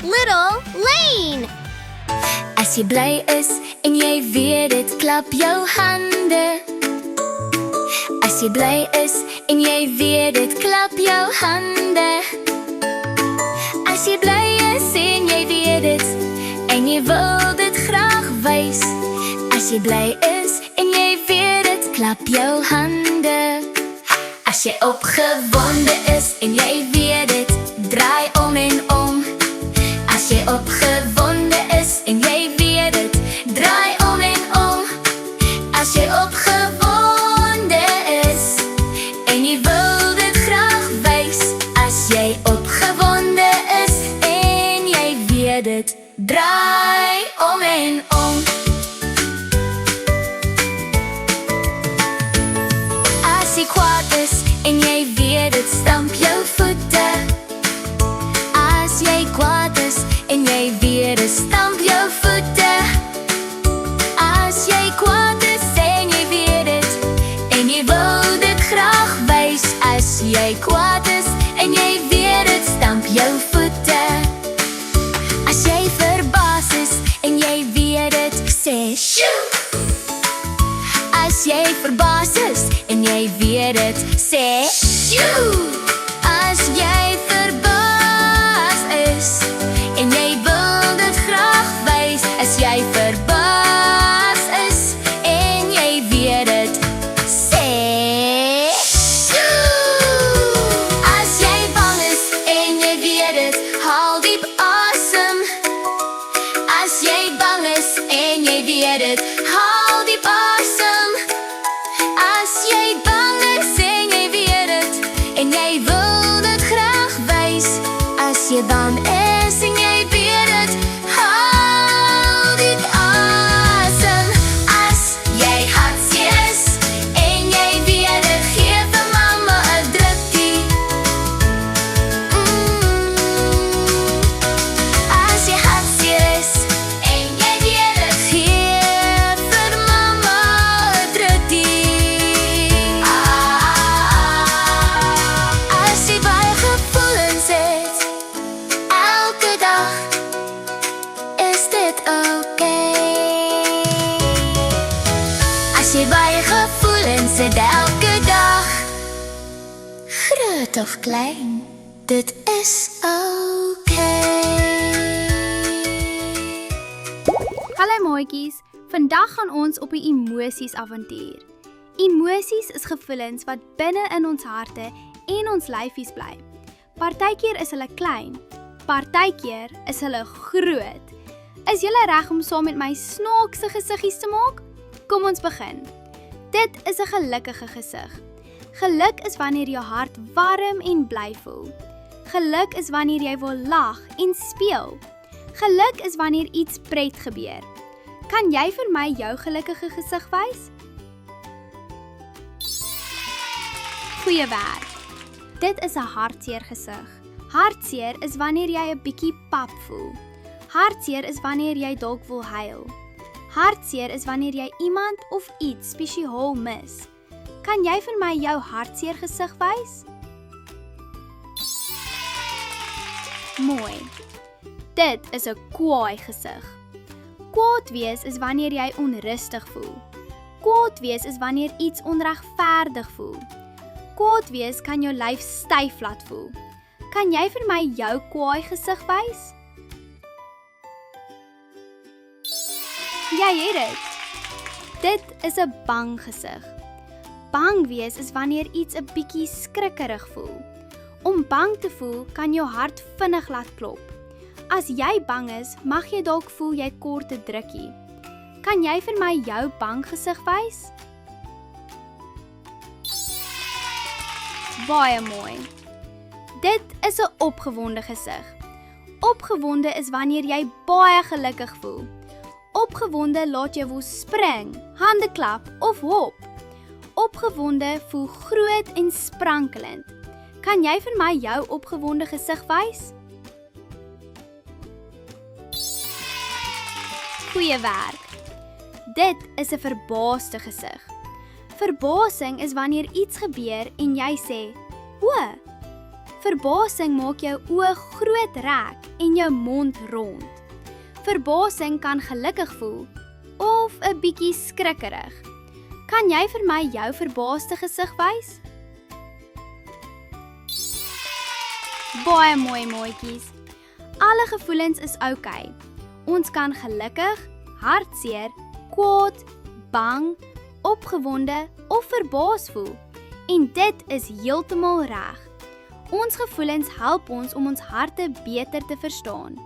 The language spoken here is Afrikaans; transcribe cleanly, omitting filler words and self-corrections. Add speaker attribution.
Speaker 1: little Lane.
Speaker 2: As jy bly is en jy weet dit, klap jou hande. As jy bly is en jy weet dit, klap jou hande. As jy bly is en jy weet dit, en jy wil dit graag wys. As jy bly is en jy weet dit, klap jou hande. As jy opgewonde is en jy weet dit, draai om en om. As jy opgewonde is en jy weet dit, draai om en om. As jy opgewonde is en jy wil dit graag wys. As jy opgewonde is en jy weet dit, draai om en om. As jy kwaad is en jy weet dit, stamp jou voete. As jy kwaad is en jy weet dit, stamp jou voete. As jy kwaad is en jy weet dit, en jy wil dit graag wys. As jy kwaad is en jy weet dit, stamp jou voete. As jy verbaas is en jy weet dit, sê shoo. As jy verbaas is en jy weet dit, sê shoo. As jy verbaas is en jy wil dit graag wys. As jy verbaas is en jy weet dit, sê shoo. As jy bang is en jy weet dit, haal diep asem. As jy bang is en jy weet dit, haal diep asem. As jy bang is en jy weet dit, en jy wil dit graag wys. As jy bang is en jy weet dit, haal diep asem. As jy hartseer is en jy weet dit, gee vir mamma 'n drukkie. As jy hartseer is en jy weet dit, gee vir mamma 'n drukkie. As jy baie gevoelens het, elke dag, is dit okay. As jy baie gevoelens het, elke dag, groot of klein, dit is okay.
Speaker 3: Hallo maatjies, vandag gaan ons op 'n emosies avontuur. Emosies is gevoelens wat binne in ons harte en ons lyfies bly. Partykeer is hulle klein, partykeer is hulle groot. Is julle reg om saam met my snaakse gesiggies te maak? Kom ons begin. Dit is 'n gelukkige gesig. Geluk is wanneer jou hart warm en bly voel. Geluk is wanneer jy wil lag en speel. Geluk is wanneer iets pret gebeur. Kan jy vir my jou gelukkige gesig wys? Goeie werk. Dit is 'n hartseer gesig. Hartseer is wanneer jy 'n bietjie pap voel. Hartseer is wanneer jy dalk wil huil. Hartseer is wanneer jy iemand of iets spesiaal mis. Kan jy vir my jou hartseer gesig wys? Mooi. Dit is 'n kwaai gesig. Kwaad wees is wanneer jy onrustig voel. Kwaad wees is wanneer iets onregverdig voel. Kwaad wees kan jou lyf styf laat voel. Kan jy vir my jou kwaai gesig wys? Jy het dit. Dit is 'n bang gesig. Bang wees is wanneer iets 'n bietjie skrikkerig voel. Om bang te voel kan jou hart vinnig laat klop. As jy bang is, mag jy dalk voel jy kort 'n drukkie. Kan jy vir my jou bang gesig wys? Baie mooi. Dit is 'n opgewonde gesig. Opgewonde is wanneer jy baie gelukkig voel. Opgewonde laat jou wil spring, hande klap of hop. Opgewonde voel groot en sprankelend. Kan jy vir my jou opgewonde gesig wys? Goeie werk. Dit is 'n verbaasde gesig. Verbasing is wanneer iets gebeur en jy sê, "O, Verbasing maak jou oë groot rek en jou mond rond. Verbasing kan gelukkig voel of 'n bietjie skrikkerig. Kan jy vir my jou verbaasde gesig wys? Baie mooi maatjies. Alle gevoelens is oukei. Ons kan gelukkig, hartseer, kwaad, bang, opgewonde of verbaas voel. En dit is heeltemal reg. Ons gevoelens help ons om ons harte beter te verstaan.